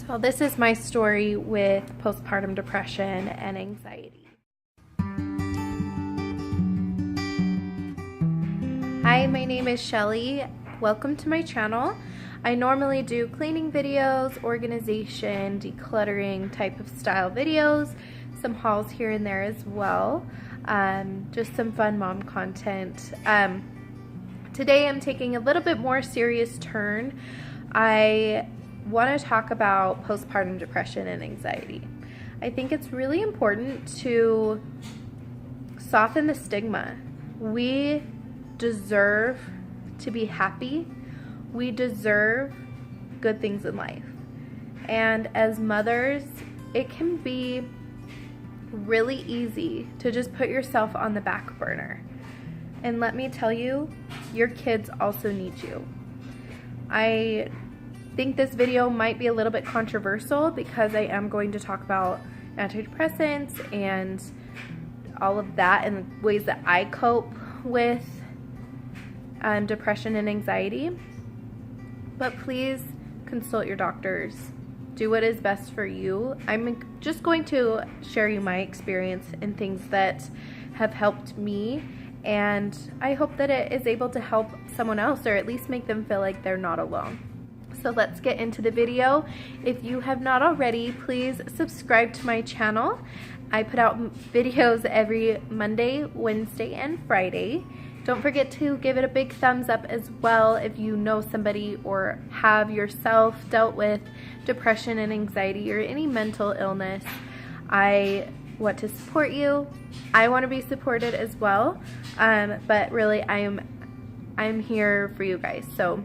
So this is my story with postpartum depression and anxiety. Hi, my name is Shelly. Welcome to my channel. I normally do cleaning videos, organization, decluttering type of style videos, some hauls here and there as well, just some fun mom content. Today I'm taking a little bit more serious turn. I want to talk about postpartum depression and anxiety. I think it's really important to soften the stigma. We deserve to be happy. We deserve good things in life. And as mothers, it can be really easy to just put yourself on the back burner. And let me tell you, your kids also need you. I think this video might be a little bit controversial because I am going to talk about antidepressants and all of that and ways that I cope with depression and anxiety. But please consult your doctors. Do what is best for you. I'm just going to share you my experience and things that have helped me, and I hope that it is able to help someone else or at least make them feel like they're not alone. So let's get into the video. If you have not already, please subscribe to my channel. I put out videos every Monday, Wednesday, and Friday. Don't forget to give it a big thumbs up as well if you know somebody or have yourself dealt with depression and anxiety or any mental illness. I want to support you. I want to be supported as well. But really, I'm here for you guys. So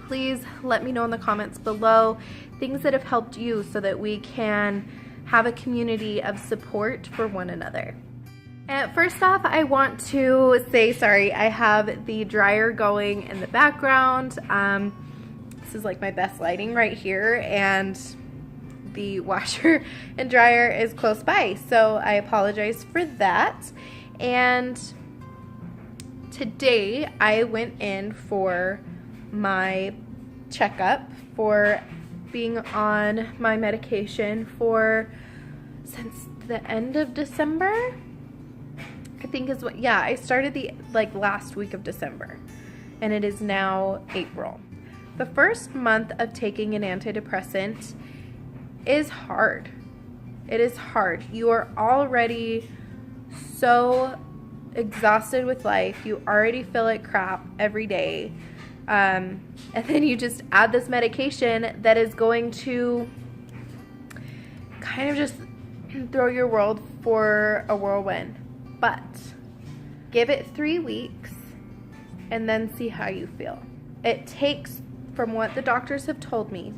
please let me know in the comments below things that have helped you so that we can have a community of support for one another. And first off, I want to say sorry. I have the dryer going in the background. This is like my best lighting right here, and the washer and dryer is close by. So I apologize for that. And today I went in for my checkup for being on my medication since the end of December. I think is what, yeah, I started the last week of December, and it is now April. The first month of taking an antidepressant is hard. It is hard. You are already so exhausted with life. You already feel like crap every day. And then you just add this medication that is going to kind of just throw your world for a whirlwind. But give it 3 weeks and then see how you feel. It takes, from what the doctors have told me,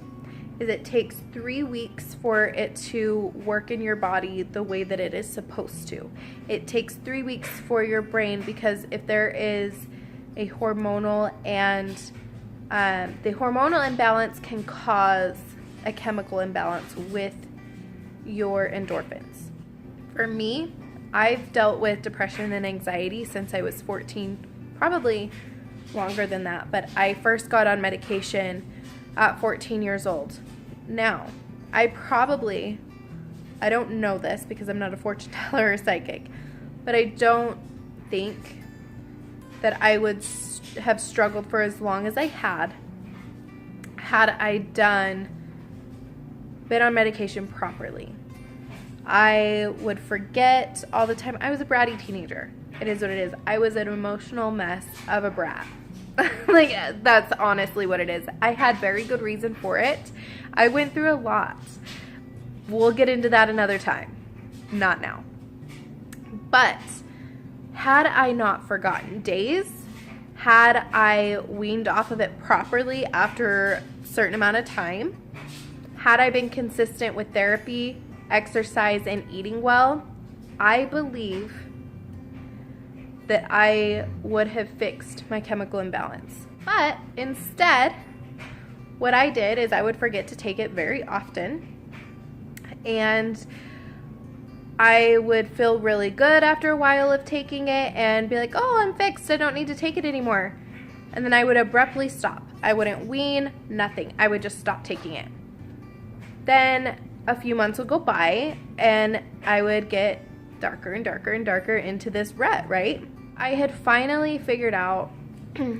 is it takes 3 weeks for it to work in your body the way that it is supposed to. It takes 3 weeks for your brain, because if there is a hormonal and the hormonal imbalance can cause a chemical imbalance with your endorphins. For me, I've dealt with depression and anxiety since I was 14, probably longer than that, but I first got on medication at 14 years old. Now, I don't know this because I'm not a fortune teller or psychic, but I don't think that I would have struggled for as long as I had I been on medication properly. I would forget all the time. I was a bratty teenager. It is what it is. I was an emotional mess of a brat. That's honestly what it is. I had very good reason for it. I went through a lot. We'll get into that another time. Not now. But had I not forgotten days, had I weaned off of it properly after a certain amount of time, had I been consistent with therapy, exercise, and eating well, I believe that I would have fixed my chemical imbalance. But instead, what I did is I would forget to take it very often, and I would feel really good after a while of taking it and be like, oh, I'm fixed, I don't need to take it anymore. And then I would abruptly stop. I wouldn't wean, nothing. I would just stop taking it. Then a few months would go by and I would get darker and darker and darker into this rut, right? I had finally figured out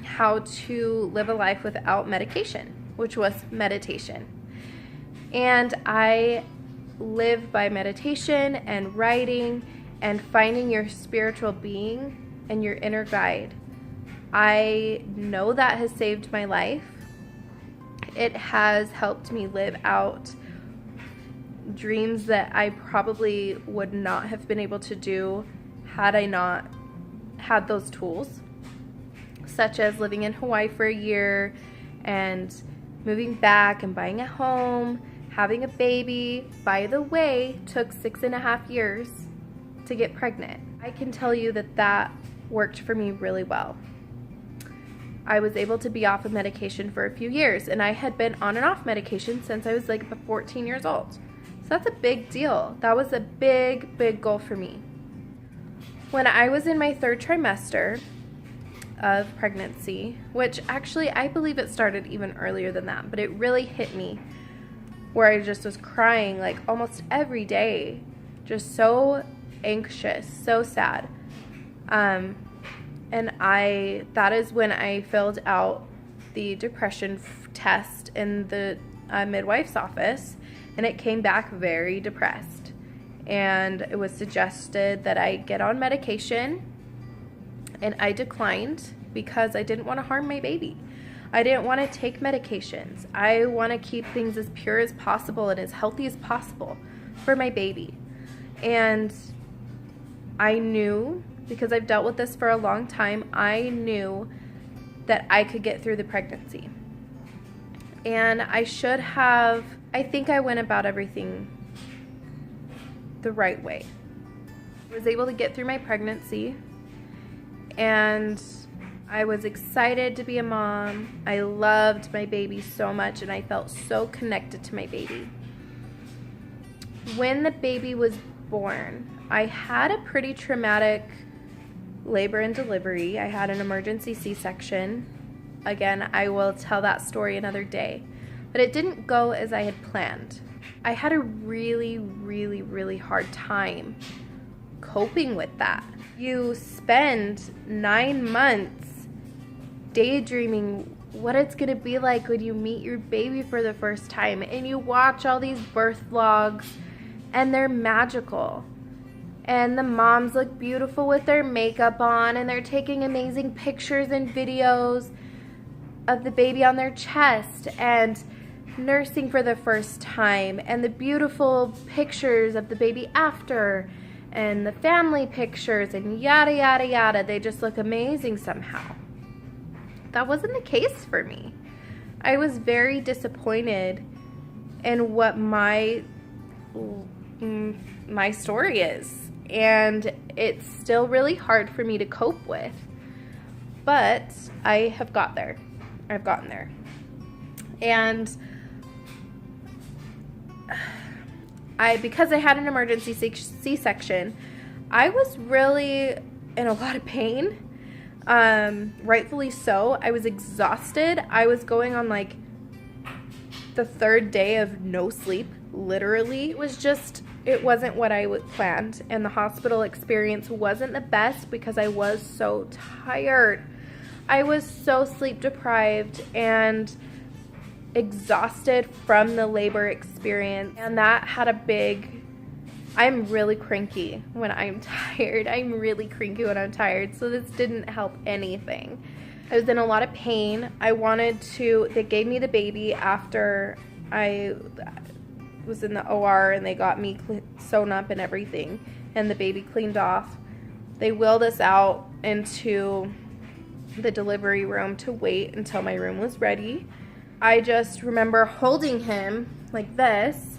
how to live a life without medication, which was meditation. And I live by meditation and writing and finding your spiritual being and your inner guide. I know that has saved my life. It has helped me live out dreams that I probably would not have been able to do had I not had those tools, such as living in Hawaii for a year and moving back and buying a home, having a baby. By the way, took 6.5 years to get pregnant. I can tell you that that worked for me really well. I was able to be off of medication for a few years, and I had been on and off medication since I was like 14 years old. So that's a big deal. That was a big, big goal for me. When I was in my 3rd trimester of pregnancy, which actually I believe it started even earlier than that, but it really hit me where I just was crying like almost every day, just so anxious, so sad. And that is when I filled out the depression test in the midwife's office, and it came back very depressed. And it was suggested that I get on medication, and I declined because I didn't want to harm my baby. I didn't want to take medications. I want to keep things as pure as possible and as healthy as possible for my baby. And I knew, because I've dealt with this for a long time, I knew that I could get through the pregnancy. And I think I went about everything the right way. I was able to get through my pregnancy, and I was excited to be a mom. I loved my baby so much, and I felt so connected to my baby. When the baby was born, I had a pretty traumatic labor and delivery. I had an emergency C-section. Again, I will tell that story another day. But it didn't go as I had planned. I had a really, really, really hard time coping with that. You spend 9 months daydreaming what it's gonna be like when you meet your baby for the first time, and you watch all these birth vlogs, and they're magical. And the moms look beautiful with their makeup on, and they're taking amazing pictures and videos of the baby on their chest and nursing for the first time, and the beautiful pictures of the baby after, and the family pictures, and yada yada yada. They just look amazing somehow. That wasn't the case for me. I was very disappointed in what my story is, and it's still really hard for me to cope with, but I have got there. I've gotten there. And because I had an emergency C-section, I was really in a lot of pain. Rightfully so. I was exhausted. I was going on like the 3rd day of no sleep, literally. It wasn't what I planned, and the hospital experience wasn't the best because I was so tired. I was so sleep deprived and exhausted from the labor experience, and that had I'm really cranky when I'm tired. I'm really cranky when I'm tired, so this didn't help anything. I was in a lot of pain. They gave me the baby after I was in the OR, and they got me sewn up and everything, and the baby cleaned off. They wheeled us out into the delivery room to wait until my room was ready. I just remember holding him like this,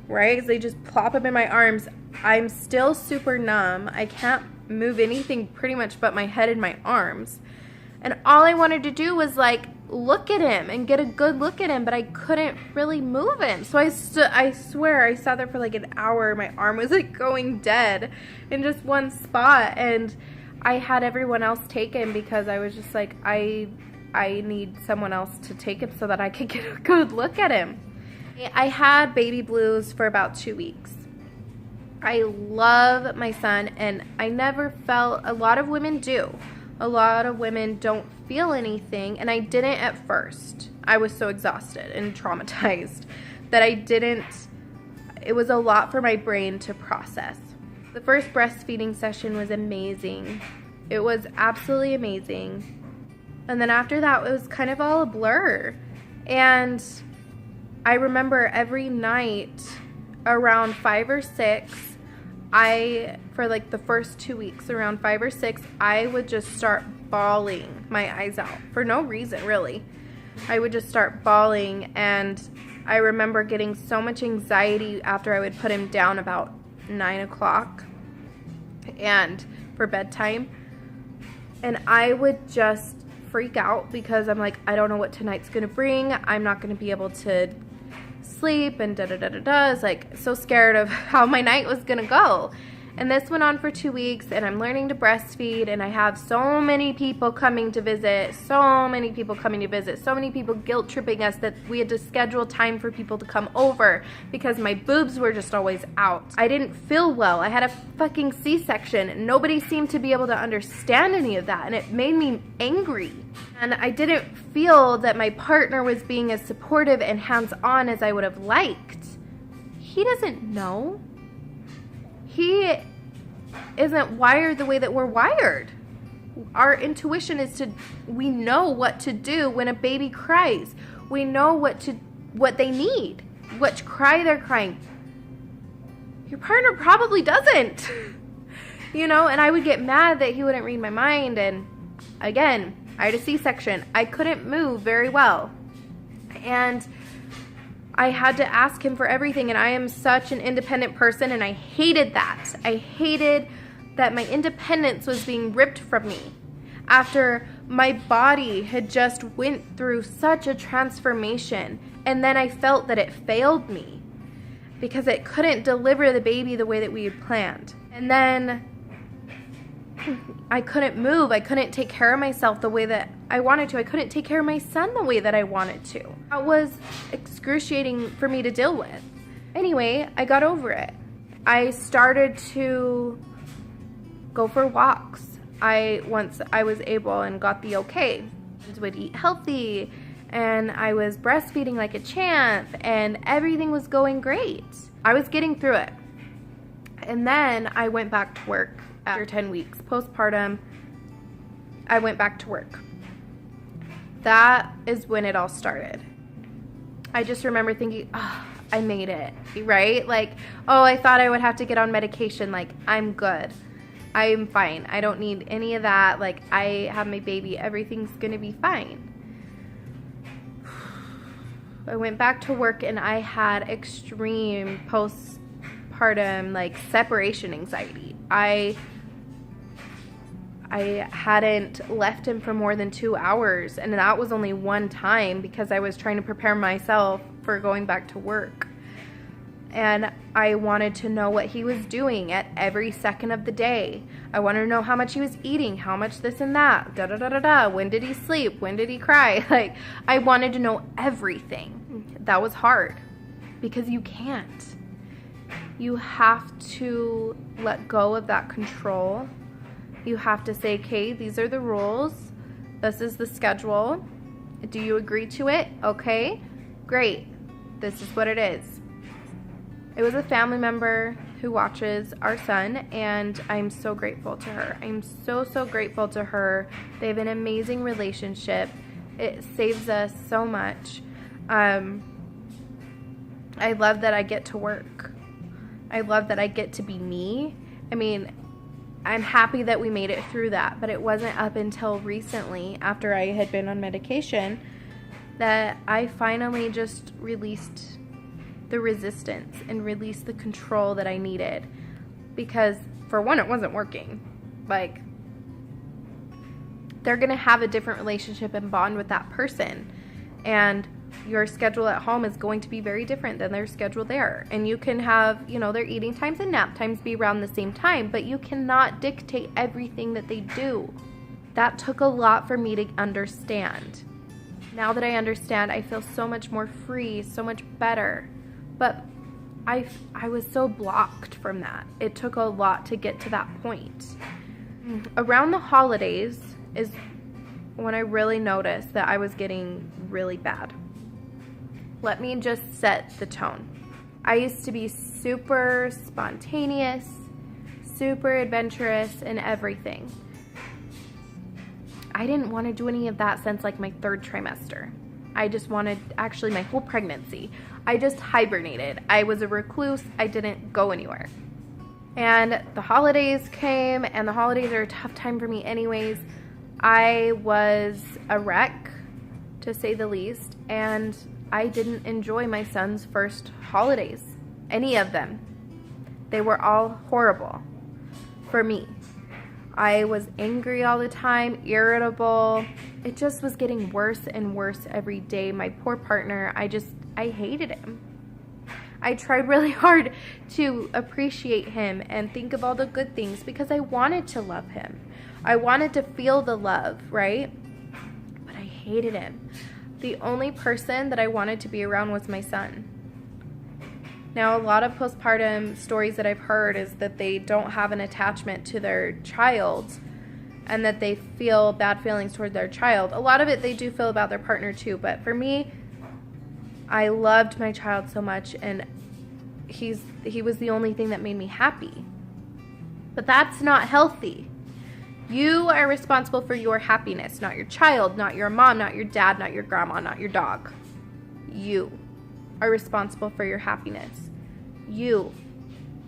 right? Because they just plop him in my arms. I'm still super numb. I can't move anything pretty much but my head and my arms. And all I wanted to do was like look at him and get a good look at him, but I couldn't really move him. So I swear I sat there for like an hour. My arm was like going dead in just one spot, and I had everyone else take him because I was just like, I need someone else to take him so that I could get a good look at him. I had baby blues for about 2 weeks. I love my son, and I never felt, a lot of women do. A lot of women don't feel anything, and I didn't at first. I was so exhausted and traumatized that I didn't, it was a lot for my brain to process. The first breastfeeding session was amazing. It was absolutely amazing. And then after that, it was kind of all a blur. And I remember every night around 5 or 6, for like the first 2 weeks, around 5 or 6, I would just start bawling my eyes out for no reason, really. I would just start bawling, and I remember getting so much anxiety after I would put him down about 9 o'clock and for bedtime. And I would just freak out because I'm like, I don't know what tonight's gonna bring. I'm not gonna be able to sleep and da-da-da-da-da. I was like so scared of how my night was gonna go. And this went on for 2 weeks, and I'm learning to breastfeed, and I have so many people coming to visit, so many people guilt tripping us that we had to schedule time for people to come over because my boobs were just always out. I didn't feel well. I had a fucking C-section. Nobody seemed to be able to understand any of that, and it made me angry. And I didn't feel that my partner was being as supportive and hands-on as I would have liked. He doesn't know. He isn't wired the way that we're wired. Our intuition is we know what to do when a baby cries. We know what they need, what cry they're crying. Your partner probably doesn't, and I would get mad that he wouldn't read my mind. And again, I had a C-section. I couldn't move very well. And I had to ask him for everything, and I am such an independent person, and I hated that. I hated that my independence was being ripped from me after my body had just went through such a transformation, and then I felt that it failed me because it couldn't deliver the baby the way that we had planned. And then I couldn't move. I couldn't take care of myself the way that I wanted to. I couldn't take care of my son the way that I wanted to. That was excruciating for me to deal with. Anyway, I got over it. I started to go for walks. Once I was able and got the okay, I would eat healthy, and I was breastfeeding like a champ, and everything was going great. I was getting through it. And then I went back to work. After 10 weeks postpartum, I went back to work. That is when it all started. I just remember thinking, oh, I made it, right? Like, oh, I thought I would have to get on medication. Like, I'm good. I'm fine. I don't need any of that. Like, I have my baby. Everything's going to be fine. I went back to work, and I had extreme postpartum, like, separation anxiety. I hadn't left him for more than 2 hours, and that was only one time because I was trying to prepare myself for going back to work. And I wanted to know what he was doing at every second of the day. I wanted to know how much he was eating, how much this and that, da-da-da-da-da, when did he sleep, when did he cry? Like, I wanted to know everything. That was hard because you can't. You have to let go of that control. You have to say, okay, these are the rules. This is the schedule. Do you agree to it? Okay, great. This is what it is. It was a family member who watches our son, and I'm so grateful to her. I'm so, so grateful to her. They have an amazing relationship. It saves us so much. I love that I get to work. I love that I get to be me. I mean, I'm happy that we made it through that, but it wasn't up until recently, after I had been on medication, that I finally just released the resistance and released the control that I needed. Because, for one, it wasn't working. Like, they're going to have a different relationship and bond with that person. And your schedule at home is going to be very different than their schedule there. And you can have, their eating times and nap times be around the same time, but you cannot dictate everything that they do. That took a lot for me to understand. Now that I understand, I feel so much more free, so much better. But I was so blocked from that. It took a lot to get to that point. Around the holidays is when I really noticed that I was getting really bad. Let me just set the tone. I used to be super spontaneous, super adventurous in everything. I didn't want to do any of that since like my 3rd trimester. I just wanted, actually my whole pregnancy, I just hibernated. I was a recluse. I didn't go anywhere. And the holidays came, and the holidays are a tough time for me anyways. I was a wreck, to say the least, and I didn't enjoy my son's first holidays, any of them. They were all horrible for me. I was angry all the time, irritable. It just was getting worse and worse every day. My poor partner, I hated him. I tried really hard to appreciate him and think of all the good things because I wanted to love him. I wanted to feel the love, right? But I hated him. The only person that I wanted to be around was my son. Now, a lot of postpartum stories that I've heard is that they don't have an attachment to their child and that they feel bad feelings toward their child. A lot of it they do feel about their partner too, but for me, I loved my child so much, and he was the only thing that made me happy. But that's not healthy. You are responsible for your happiness, not your child, not your mom, not your dad, not your grandma, not your dog. You are responsible for your happiness. You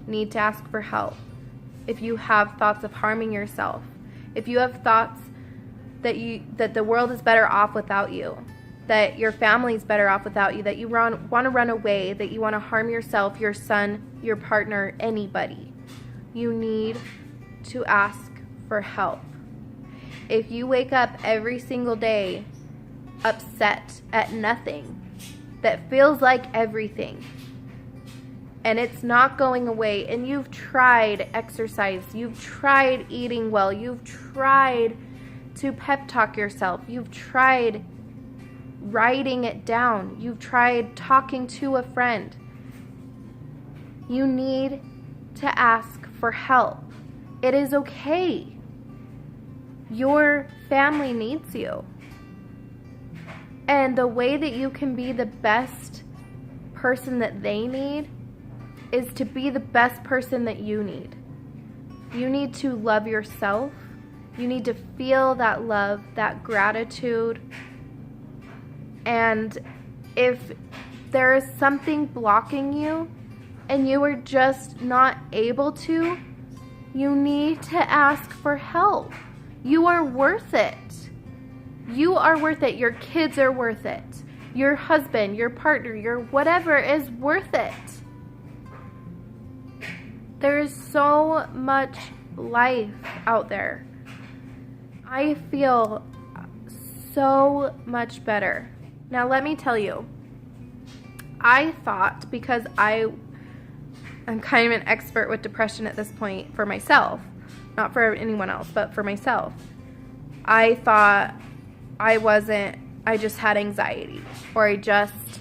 need to ask for help. If you have thoughts of harming yourself, if you have thoughts that the world is better off without you, that your family is better off without you, that you want to run away, that you want to harm yourself, your son, your partner, anybody, you need to ask for help. If you wake up every single day upset at nothing, that feels like everything, and it's not going away, and you've tried exercise, you've tried eating well, you've tried to pep talk yourself, you've tried writing it down, you've tried talking to a friend, you need to ask for help. It is okay. Your family needs you. And the way that you can be the best person that they need is to be the best person that you need. You need to love yourself. You need to feel that love, that gratitude. And if there is something blocking you and you are just not able to, you need to ask for help. You are worth it. You are worth it. Your kids are worth it. Your husband, your partner, your whatever is worth it. There is so much life out there. I feel so much better. Now let me tell you, I thought, because I'm kind of an expert with depression at this point for myself, not for anyone else, but for myself, I thought I just had anxiety, or I just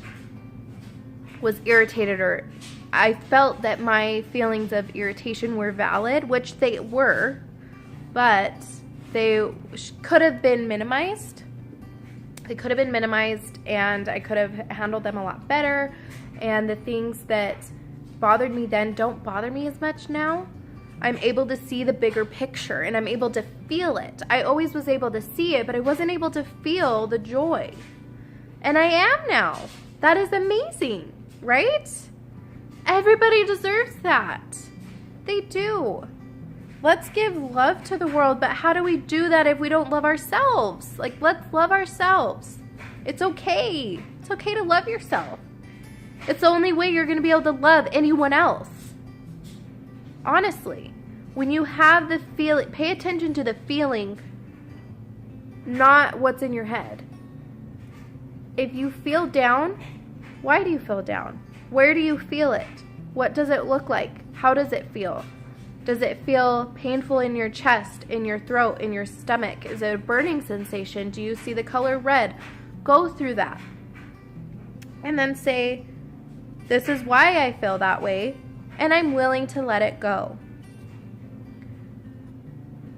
was irritated, or I felt that my feelings of irritation were valid, which they were, but they could have been minimized. They could have been minimized, and I could have handled them a lot better, and the things that bothered me then don't bother me as much now. I'm able to see the bigger picture, and I'm able to feel it. I always was able to see it, but I wasn't able to feel the joy. And I am now. That is amazing, right? Everybody deserves that. They do. Let's give love to the world, but how do we do that if we don't love ourselves? Like, let's love ourselves. It's okay. It's okay to love yourself. It's the only way you're going to be able to love anyone else. Honestly, when you have the feeling, pay attention to the feeling, not what's in your head. If you feel down, why do you feel down? Where do you feel it? What does it look like? How does it feel? Does it feel painful in your chest, in your throat, in your stomach? Is it a burning sensation? Do you see the color red? Go through that. And then say, this is why I feel that way, and I'm willing to let it go.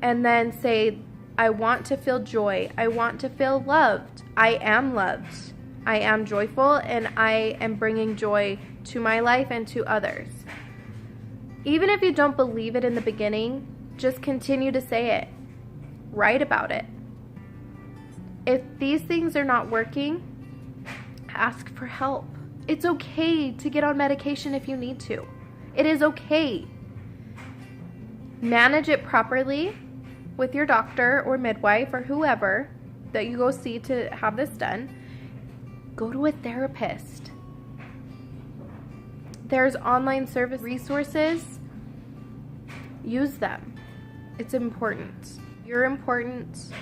And then say, I want to feel joy. I want to feel loved. I am loved. I am joyful, and I am bringing joy to my life and to others. Even if you don't believe it in the beginning, just continue to say it. Write about it. If these things are not working, ask for help. It's okay to get on medication if you need to. It is okay. Manage it properly with your doctor or midwife or whoever that you go see to have this done. Go to a therapist. There's online service resources. Use them. It's important. You're important.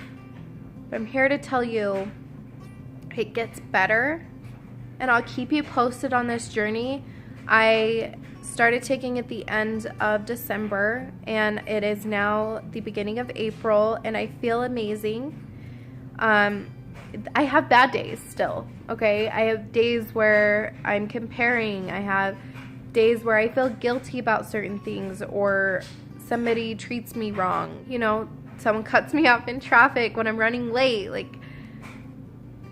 I'm here to tell you it gets better, and I'll keep you posted on this journey. I started taking at the end of December, and it is now the beginning of April, and I feel amazing. I have bad days still, okay? I have days where I'm comparing. I have days where I feel guilty about certain things, or somebody treats me wrong. You know, someone cuts me off in traffic when I'm running late. Like,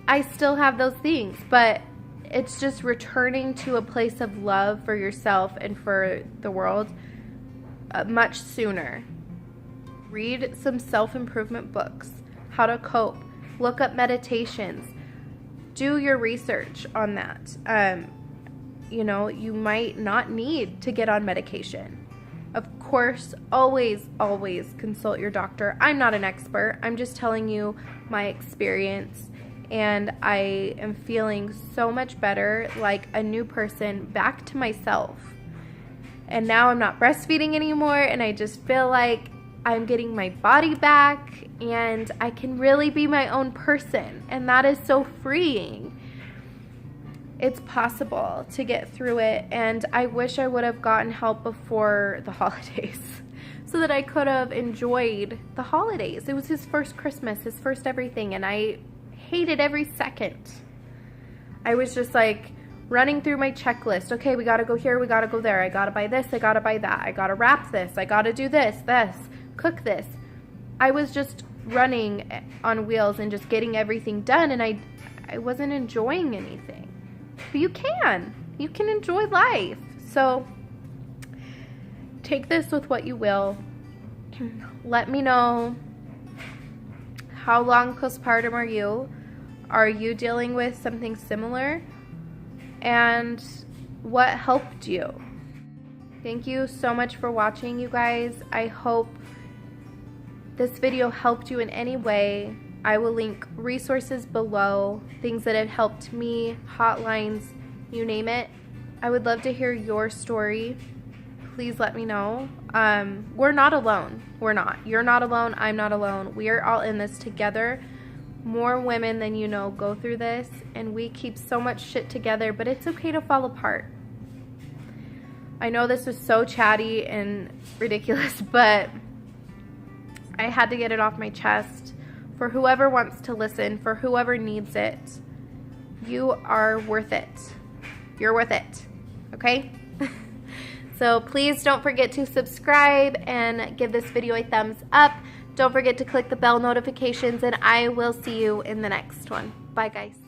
I still have those things, but it's just returning to a place of love for yourself and for the world much sooner. Read some self-improvement books, how to cope, look up meditations, do your research on that. You know, you might not need to get on medication. Of course, always consult your doctor. I'm not an expert. I'm just telling you my experience. And I am feeling so much better, like a new person, back to myself. And now I'm not breastfeeding anymore, and I just feel like I'm getting my body back, and I can really be my own person. And that is so freeing. It's possible to get through it, and I wish I would have gotten help before the holidays so that I could have enjoyed the holidays. It was his first Christmas, his first everything, and I hated every second. I was just like running through my checklist. Okay, we gotta go here, we gotta go there. I gotta buy this, I gotta buy that. I gotta wrap this, I gotta do this, cook this. I was just running on wheels and just getting everything done, and I wasn't enjoying anything. But you can enjoy life. So take this with what you will. Let me know, how long postpartum are you? Are you dealing with something similar? And what helped you? Thank you so much for watching, you guys. I hope this video helped you in any way. I will link resources below, things that have helped me, hotlines, you name it. I would love to hear your story. Please let me know. We're not alone. We're not. You're not alone. I'm not alone. We are all in this together. More women than you know go through this, and we keep so much shit together, but it's okay to fall apart. I know this is so chatty and ridiculous, but I had to get it off my chest. For whoever wants to listen, for whoever needs it, you are worth it. You're worth it. Okay? So please don't forget to subscribe and give this video a thumbs up. Don't forget to click the bell notifications, and I will see you in the next one. Bye, guys.